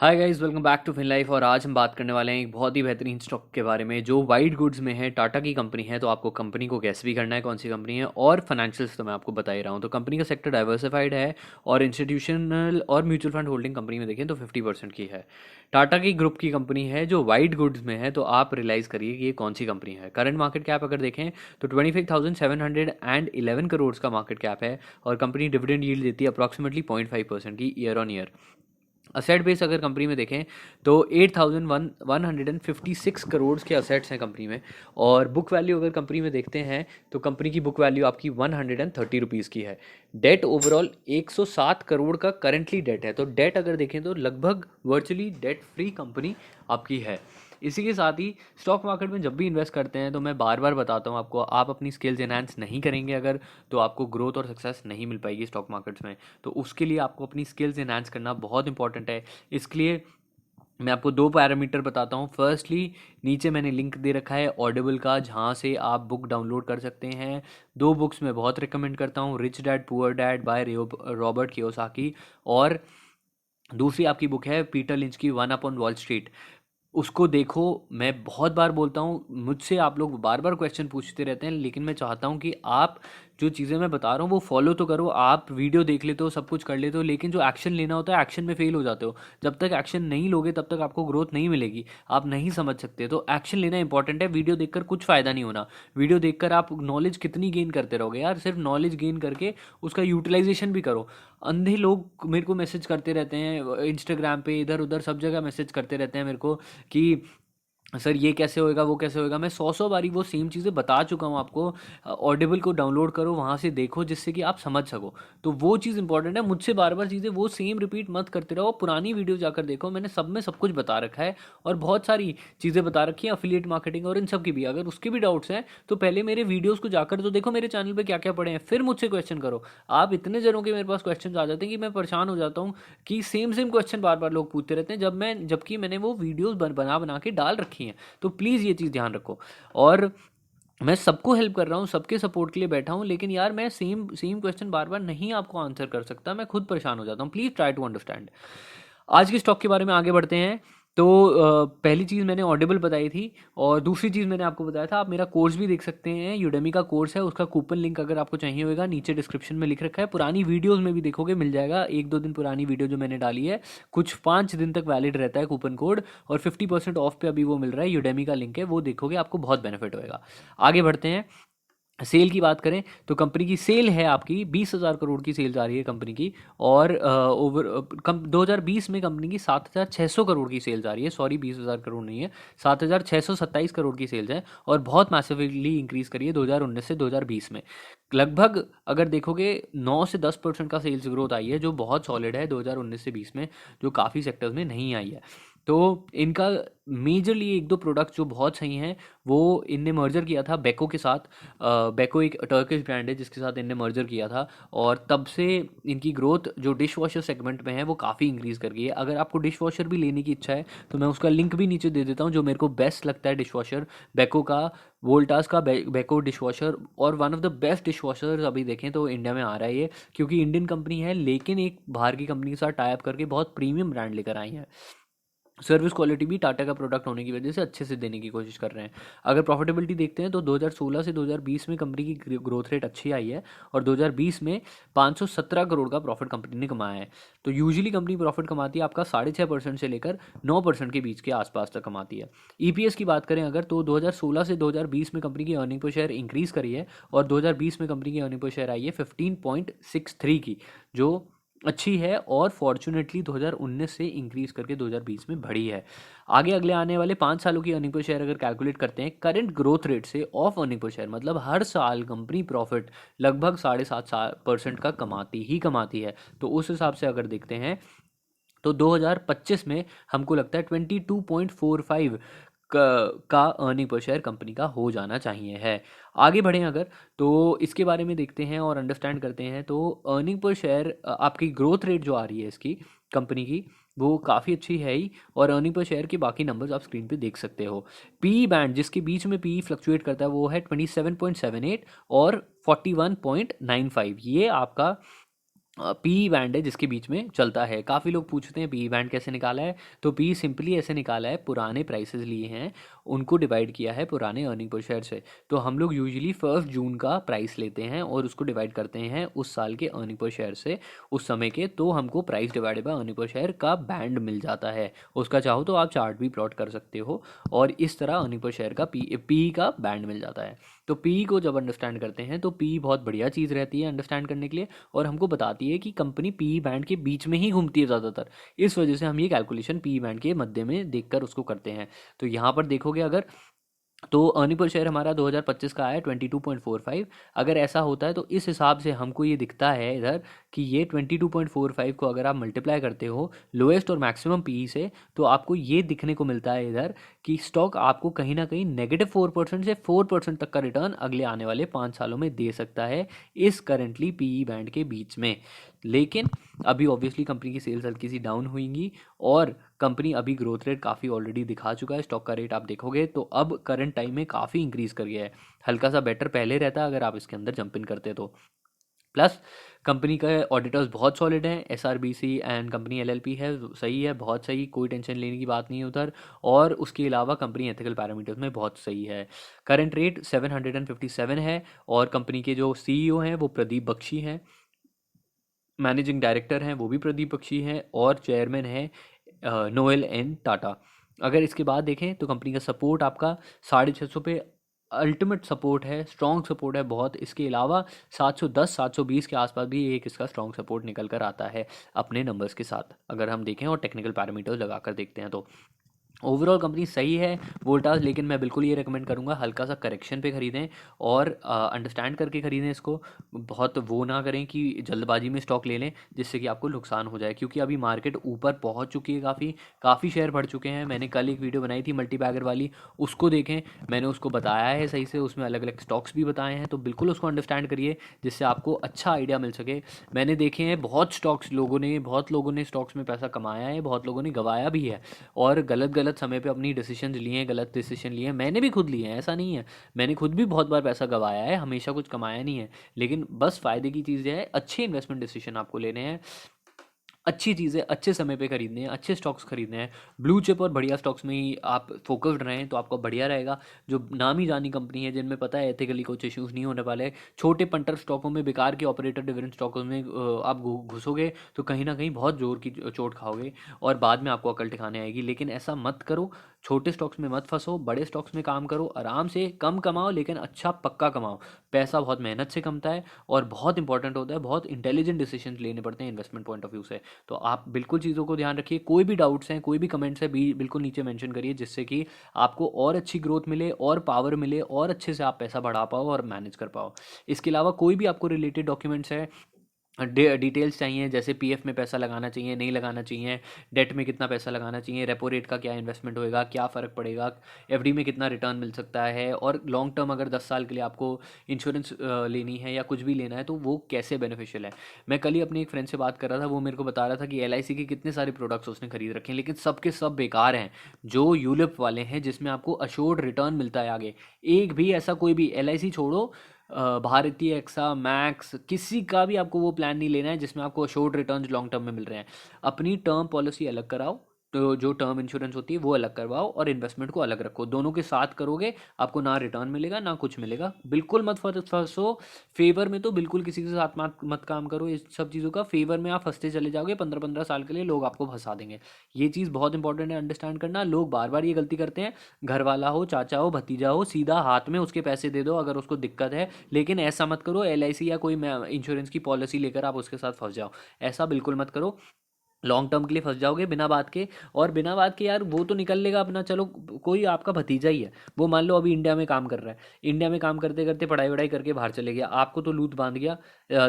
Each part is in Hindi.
Hi guys, welcome back to Finlife. और आज हम बात करने वाले हैं एक बहुत ही बेहतरीन स्टॉक के बारे में जो वाइट गुड्स में है। टाटा की कंपनी है, तो आपको कंपनी को गैस भी करना है कौन सी कंपनी है, और फाइनेंशियल्स तो मैं आपको बता ही रहा हूँ। तो कंपनी का सेक्टर डाइवर्सिफाइड है और इंस्टीट्यूशनल और म्यूचुअल फंड होल्डिंग कंपनी में देखें तो 50% की है। टाटा की ग्रुप की कंपनी है जो वाइट गुड्स में है, तो आप रियलाइज़ करिए कि ये कौन सी कंपनी है। करंट मार्केट कैप अगर देखें तो 25,711 करोड़ का मार्केट कैप है और कंपनी डिविडेंड यील्ड देती है अप्रॉक्सीमेटली 0.5% की year on year. Asset base अगर कंपनी में देखें तो 8,156 करोड़ के असेट्स हैं कंपनी में। और बुक वैल्यू अगर कंपनी में देखते हैं तो कंपनी की बुक वैल्यू आपकी 130 रुपीज़ की है। डेट ओवरऑल 107 करोड़ का करंटली डेट है। तो डेट अगर देखें तो लगभग वर्चुअली डेट फ्री कंपनी आपकी है। इसी के साथ ही स्टॉक मार्केट में जब भी इन्वेस्ट करते हैं तो मैं बार बार बताता हूँ आपको, आप अपनी स्किल्स एनहांस नहीं करेंगे अगर, तो आपको ग्रोथ और सक्सेस नहीं मिल पाएगी स्टॉक मार्केट्स में। तो उसके लिए आपको अपनी स्किल्स एनहांस करना बहुत इंपॉर्टेंट है। इसके लिए मैं आपको दो पैरामीटर बताता हूँ। फर्स्टली, नीचे मैंने लिंक दे रखा है ऑडिबल का, जहाँ से आप बुक डाउनलोड कर सकते हैं। दो बुक्स मैं बहुत रिकमेंड करता हूँ, rich dad poor dad by Robert Kiyosaki, और दूसरी आपकी बुक है पीटर लिंच की one up on wall street. उसको देखो। मैं बहुत बार बोलता हूँ, मुझसे आप लोग बार बार क्वेश्चन पूछते रहते हैं, लेकिन मैं चाहता हूँ कि आप जो चीज़ें मैं बता रहा हूँ वो फॉलो तो करो। आप वीडियो देख लेते हो, सब कुछ कर लेते हो, लेकिन जो एक्शन लेना होता है एक्शन में फेल हो जाते हो। जब तक एक्शन नहीं लोगे तब तक आपको ग्रोथ नहीं मिलेगी, आप नहीं समझ सकते। तो एक्शन लेना इंपॉर्टेंट है। वीडियो देखकर कुछ फ़ायदा नहीं होना। वीडियो देखकर आप नॉलेज कितनी गेन करते रहोगे यार, सिर्फ नॉलेज गेन करके उसका यूटिलाइजेशन भी करो। अंधे लोग मेरे को मैसेज करते रहते हैं इंस्टाग्राम पे, इधर उधर सब जगह मैसेज करते रहते हैं मेरे को कि सर ये कैसे होएगा, वो कैसे होएगा। मैं सौ सौ बारी वो सेम चीज़ें बता चुका हूँ आपको। ऑडिबल को डाउनलोड करो, वहाँ से देखो, जिससे कि आप समझ सको। तो वो चीज़ इंपॉर्टेंट है। मुझसे बार बार चीज़ें वो सेम रिपीट मत करते रहो। पुरानी वीडियो जाकर देखो, मैंने सब में सब कुछ बता रखा है और बहुत सारी चीज़ें बता रखी हैं, अफिलिएट मार्केटिंग और इन सब की भी। अगर उसके भी डाउट्स हैं तो पहले मेरे वीडियोज़ को जाकर तो देखो, मेरे चैनल पर क्या क्या पड़े हैं, फिर मुझसे क्वेश्चन करो। आप इतने जनों के मेरे पास क्वेश्चन आ जाते हैं कि मैं परेशान हो जाता हूँ कि सेम सेम क्वेश्चन बार बार लोग पूछते रहते हैं, जबकि मैंने वो वीडियोज़ बना बना के डाल रखी हैं। तो प्लीज़ ये चीज़ ध्यान रखो। और मैं सबको हेल्प कर रहा हूँ, सबके सपोर्ट के लिए बैठा हूँ, लेकिन यार मैं सेम सेम क्वेश्चन बार बार नहीं आपको आंसर कर सकता। मैं खुद परेशान हो जाता हूँ। Please try to understand. आज के स्टॉक के बारे में आगे बढ़ते हैं। तो पहली चीज़ मैंने ऑडिबल बताई थी, और दूसरी चीज़ मैंने आपको बताया था आप मेरा कोर्स भी देख सकते हैं। यूडेमी का कोर्स है, उसका कूपन लिंक अगर आपको चाहिए होगा नीचे डिस्क्रिप्शन में लिख रखा है। पुरानी वीडियोस में भी देखोगे मिल जाएगा। एक दो दिन पुरानी वीडियो जो मैंने डाली है, कुछ 5 दिन तक वैलिड रहता है कूपन कोड, और 50% ऑफ पे अभी वो मिल रहा है। यूडेमी का लिंक है, वो देखोगे आपको बहुत बेनिफिट होएगा। आगे बढ़ते हैं। सेल की बात करें तो कंपनी की सेल है आपकी 20,000 करोड़ की सेल्स आ रही है कंपनी की। और ओवर 2020 में कंपनी की 7,600 करोड़ की सेल्स आ रही है। सॉरी, 20,000 करोड़ नहीं है, 7,627 करोड़ की सेल्स है। और बहुत मैसिवली इंक्रीज करी है 2019 से 2020 में। लगभग अगर देखोगे 9 से 10% का सेल्स ग्रोथ आई है, जो बहुत सॉलिड है 2019 से 20 में, जो काफ़ी सेक्टर्स में नहीं आई है। तो इनका मेजरली एक दो प्रोडक्ट जो बहुत सही हैं, वो इनने मर्जर किया था बेको के साथ। बेको एक टर्किश ब्रांड है जिसके साथ इनने मर्जर किया था, और तब से इनकी ग्रोथ जो डिश वॉशर सेगमेंट में है वो काफ़ी इंक्रीज़ कर गई है। अगर आपको डिश वॉशर भी लेने की इच्छा है तो मैं उसका लिंक भी नीचे दे देता हूँ, जो मेरे को बेस्ट लगता है डिश वॉशर बेको का। वोल्टास का बेको डिश वॉशर, और one of the best dish washer अभी देखें तो इंडिया में आ रहा है ये, क्योंकि इंडियन कंपनी है लेकिन एक बाहर की कंपनी के साथ टाई अप करके बहुत प्रीमियम ब्रांड लेकर आई है। सर्विस क्वालिटी भी टाटा का प्रोडक्ट होने की वजह से अच्छे से देने की कोशिश कर रहे हैं। अगर प्रॉफिटेबिलिटी देखते हैं तो 2016 से 2020 में कंपनी की ग्रोथ रेट अच्छी आई है, और 2020 में 517 करोड़ का प्रॉफिट कंपनी ने कमाया है। तो यूजुअली कंपनी प्रॉफिट कमाती है आपका 6.5% से लेकर 9% के बीच के आसपास तक कमाती है। ईपीएस की बात करें अगर, तो 2016 से 2020 में कंपनी की अर्निंग पर शेयर इंक्रीज़ करी है, और 2020 में कंपनी की अर्निंग पर शेयर आई है 15.63 की, जो अच्छी है, और फॉर्चुनेटली 2019 से इंक्रीज करके 2020 में बढ़ी है। आगे अगले आने वाले 5 सालों की अर्निंग पर शेयर अगर कैलकुलेट करते हैं करंट ग्रोथ रेट से ऑफ अर्निंग पर शेयर, मतलब हर साल कंपनी प्रॉफिट लगभग 7.5% का कमाती ही कमाती है। तो उस हिसाब से अगर देखते हैं तो 2025 में हमको लगता है 22.45 का अर्निंग पर शेयर कंपनी का हो जाना चाहिए है। आगे बढ़ें अगर, तो इसके बारे में देखते हैं और अंडरस्टैंड करते हैं। तो अर्निंग पर शेयर आपकी ग्रोथ रेट जो आ रही है इसकी कंपनी की, वो काफ़ी अच्छी है ही। और अर्निंग पर शेयर के बाकी नंबर्स आप स्क्रीन पे देख सकते हो। पी बैंड जिसके बीच में पी फ्लक्चुएट करता है वो है 27.78 और 41.95। ये आपका पी बैंड है जिसके बीच में चलता है। काफ़ी लोग पूछते हैं पी बैंड कैसे निकाला है, तो पी सिंपली ऐसे निकाला है, पुराने प्राइसेस लिए हैं, उनको डिवाइड किया है पुराने अर्निंग पर शेयर से। तो हम लोग यूजुअली 1 जून का प्राइस लेते हैं और उसको डिवाइड करते हैं उस साल के अर्निंग पर शेयर से, उस समय के, तो हमको price divided by earning per share का बैंड मिल जाता है। उसका चाहो तो आप चार्ट भी प्लॉट कर सकते हो और इस तरह अर्निंग पर शेयर का पी का बैंड मिल जाता है। तो पी को जब अंडरस्टैंड करते हैं तो पी बहुत बढ़िया चीज़ रहती है अंडरस्टैंड करने के लिए, और हमको बताती है कि कंपनी पी बैंड के बीच में ही घूमती है ज़्यादातर। इस वजह से हम ये कैलकुलेशन पी बैंड के मध्य में देखकर उसको करते हैं। तो यहाँ पर देखोगे अगर, तो अर्निंग पर शेयर हमारा 2025 का आया 22.45। अगर ऐसा होता है तो इस हिसाब से हमको ये दिखता है इधर कि ये 22.45 को अगर आप मल्टीप्लाई करते हो लोएस्ट और मैक्सिमम पी से, तो आपको ये दिखने को मिलता है इधर कि स्टॉक आपको कहीं ना कहीं -4% से 4% तक का रिटर्न अगले आने वाले 5 सालों में दे सकता है इस करंटली पीई बैंड के बीच में। लेकिन अभी ऑब्वियसली कंपनी की सेल्स हल्की सी डाउन हुईंगी और कंपनी अभी ग्रोथ रेट काफ़ी ऑलरेडी दिखा चुका है। स्टॉक का रेट आप देखोगे तो अब करंट टाइम में काफ़ी इंक्रीज़ कर गया है, हल्का सा बेटर पहले रहता अगर आप इसके अंदर जंप इन करते तो। प्लस कंपनी का ऑडिटर्स बहुत सॉलिड हैं, एसआरबीसी एंड कंपनी एलएलपी है, सही है, बहुत सही, कोई टेंशन लेने की बात नहीं है उधर। और उसके अलावा कंपनी एथिकल पैरामीटर्स में बहुत सही है। करंट रेट 757 है और कंपनी के जो सीईओ हैं वो प्रदीप बख्शी हैं, मैनेजिंग डायरेक्टर हैं वो भी प्रदीप बख्शी हैं, और चेयरमैन हैं नोएल एन टाटा। अगर इसके बाद देखें तो कंपनी का सपोर्ट आपका 650 पे अल्टीमेट सपोर्ट है, स्ट्रॉन्ग सपोर्ट है बहुत। इसके अलावा 710 720 के आसपास भी एक इसका स्ट्रॉन्ग सपोर्ट निकल कर आता है अपने नंबर्स के साथ, अगर हम देखें और टेक्निकल पैरामीटर्स लगाकर देखते हैं तो। ओवरऑल कंपनी सही है वोल्टास, लेकिन मैं बिल्कुल ये रेकमेंड करूँगा हल्का सा करेक्शन पे ख़रीदें और अंडरस्टैंड करके ख़रीदें इसको। बहुत वो ना करें कि जल्दबाजी में स्टॉक ले लें जिससे कि आपको नुकसान हो जाए, क्योंकि अभी मार्केट ऊपर पहुंच चुकी है, काफ़ी शेयर बढ़ चुके हैं। मैंने कल एक वीडियो बनाई थी मल्टी बैगर वाली, उसको देखें, मैंने उसको बताया है सही से, उसमें अलग अलग स्टॉक्स भी बताए हैं, तो बिल्कुल उसको अंडरस्टैंड करिए जिससे आपको अच्छा आइडिया मिल सके। मैंने देखे हैं बहुत लोगों ने स्टॉक्स में पैसा कमाया है, बहुत लोगों ने गंवाया भी है, और गलत गलत समय पे अपनी डिसीजन लिए हैं, गलत डिसीजन लिए हैं। मैंने भी खुद लिए हैं, ऐसा नहीं है, मैंने खुद भी बहुत बार पैसा गंवाया है, हमेशा कुछ कमाया नहीं है। लेकिन बस फ़ायदे की चीज़ है, अच्छे इन्वेस्टमेंट डिसीजन आपको लेने हैं, अच्छी चीज़ें अच्छे समय पे खरीदने हैं, अच्छे स्टॉक्स खरीदने हैं, ब्लू चिप और बढ़िया स्टॉक्स में ही आप फोकस्ड रहें तो आपको बढ़िया रहेगा। जो नामी जानी कंपनी है जिनमें पता है एथिकली कुछ इश्यूज़ नहीं होने वाले, छोटे पंटर स्टॉकों में, बेकार के ऑपरेटर डिविडेंड स्टॉकों में आप घुसोगे तो कहीं ना कहीं बहुत जोर की चोट खाओगे और बाद में आपको अकल ठिकाने आएगी। लेकिन ऐसा मत करो, छोटे स्टॉक्स में मत फंसो, बड़े स्टॉक्स में काम करो, आराम से कम कमाओ लेकिन अच्छा पक्का कमाओ। पैसा बहुत मेहनत से कमता है और बहुत इंपॉर्टेंट होता है, बहुत इंटेलिजेंट डिसीजन लेने पड़ते हैं इन्वेस्टमेंट पॉइंट ऑफ व्यू से। तो आप बिल्कुल चीज़ों को ध्यान रखिए, कोई भी डाउट्स हैं, कोई भी कमेंट्स है बिल्कुल नीचे मेंशन करिए, जिससे कि आपको और अच्छी ग्रोथ मिले और पावर मिले और अच्छे से आप पैसा बढ़ा पाओ और मैनेज कर पाओ। इसके अलावा कोई भी आपको रिलेटेड डॉक्यूमेंट्स है, डिटेल्स चाहिए, जैसे पीएफ में पैसा लगाना चाहिए नहीं लगाना चाहिए, डेट में कितना पैसा लगाना चाहिए, रेपो रेट का क्या इन्वेस्टमेंट होएगा, क्या फ़र्क पड़ेगा, एफडी में कितना रिटर्न मिल सकता है, और लॉन्ग टर्म अगर 10 साल के लिए आपको इंश्योरेंस लेनी है या कुछ भी लेना है तो वो कैसे बेनिफिशियल है। मैं कल ही अपने एक फ्रेंड से बात कर रहा था, वो मेरे को बता रहा था कि एलआईसी के कितने सारे प्रोडक्ट्स उसने खरीद रखे हैं, लेकिन सब के सब बेकार हैं। जो यूलिप वाले हैं जिसमें आपको अश्योर्ड रिटर्न मिलता है आगे, एक भी ऐसा कोई भी एलआईसी छोड़ो, भारतीय एक्सा मैक्स किसी का भी आपको वो प्लान नहीं लेना है जिसमें आपको अशोर्ड रिटर्न्स लॉन्ग टर्म में मिल रहे हैं। अपनी टर्म पॉलिसी अलग कराओ, तो जो टर्म इंश्योरेंस होती है वो अलग करवाओ और इन्वेस्टमेंट को अलग रखो, दोनों के साथ करोगे आपको ना रिटर्न मिलेगा ना कुछ मिलेगा। बिल्कुल मत फंसो फेवर में, तो बिल्कुल किसी के साथ मत काम करो इस सब चीज़ों का। फेवर में आप फंसते चले जाओगे, 15-15 साल के लिए लोग आपको फंसा देंगे। ये चीज़ बहुत इंपॉर्टेंट है अंडरस्टैंड करना। लोग बार बार ये गलती करते हैं, घर वाला हो, चाचा हो, भतीजा हो, सीधा हाथ में उसके पैसे दे दो अगर उसको दिक्कत है। लेकिन ऐसा मत करो एलआईसी या कोई इंश्योरेंस की पॉलिसी लेकर आप उसके साथ फंस जाओ, ऐसा बिल्कुल मत करो। लॉन्ग टर्म के लिए फंस जाओगे बिना बात के। और बिना बात के यार वो तो निकल लेगा अपना, चलो कोई आपका भतीजा ही है, वो मान लो अभी इंडिया में काम कर रहा है, इंडिया में काम करते करते पढ़ाई वढ़ाई करके बाहर चले गया, आपको तो लूट बांध गया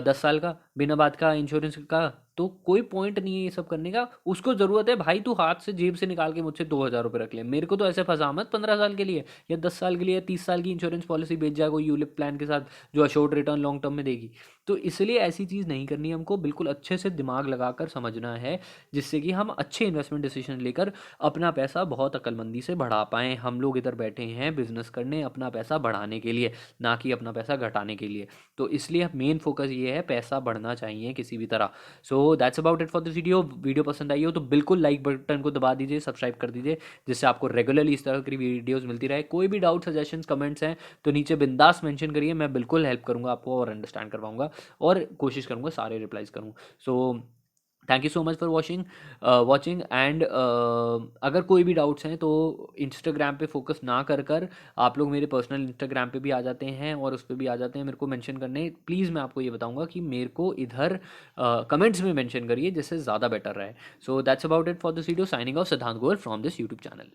10 साल का बिना बात का इंश्योरेंस का, तो कोई पॉइंट नहीं है ये सब करने का। उसको ज़रूरत है भाई, तू हाथ से जेब से निकाल के मुझसे 2,000 रुपये रख ले, मेरे को तो ऐसे फंसा मत 15 साल के लिए या 10 साल के लिए या 30 साल की इंश्योरेंस पॉलिसी बेच जाए कोई यूलिप प्लान के साथ जो अशोर्ड रिटर्न लॉन्ग टर्म में देगी। तो इसलिए ऐसी चीज़ नहीं करनी है हमको, बिल्कुल अच्छे से दिमाग लगाकर समझना है, जिससे कि हम अच्छे इन्वेस्टमेंट डिसीजन लेकर अपना पैसा बहुत अक्लमंदी से बढ़ा पाएँ। हम लोग इधर बैठे हैं बिजनेस करने, अपना पैसा बढ़ाने के लिए, ना कि अपना पैसा घटाने के लिए। तो इसलिए मेन फोकस ये है, पैसा बढ़ना चाहिए किसी भी तरह। सो that's about it for this video. Video पसंद आई हो तो बिल्कुल लाइक बटन को दबा दीजिए, सब्सक्राइब कर दीजिए, जिससे आपको रेगुलरली इस तरह की वीडियोज़ मिलती रहे। कोई भी डाउट सजेशंस कमेंट्स हैं तो नीचे बिंदास मेंशन करिए, मैं बिल्कुल हेल्प करूँगा आपको और अंडरस्टैंड करवाऊँगा और कोशिश करूँगा सारे रिप्लाईज करूँ। So thank you so much for watching and अगर कोई भी डाउट्स हैं तो इंस्टाग्राम पे फोकस ना कर कर आप लोग मेरे पर्सनल इंस्टाग्राम पे भी आ जाते हैं और उस पर भी आ जाते हैं मेरे को मेंशन करने। प्लीज़ मैं आपको ये बताऊंगा कि मेरे को इधर कमेंट्स में मेंशन करिए, जिससे ज़्यादा बेटर रहे। So that's about it for this video. Signing off Siddhant Goyal from this YouTube channel.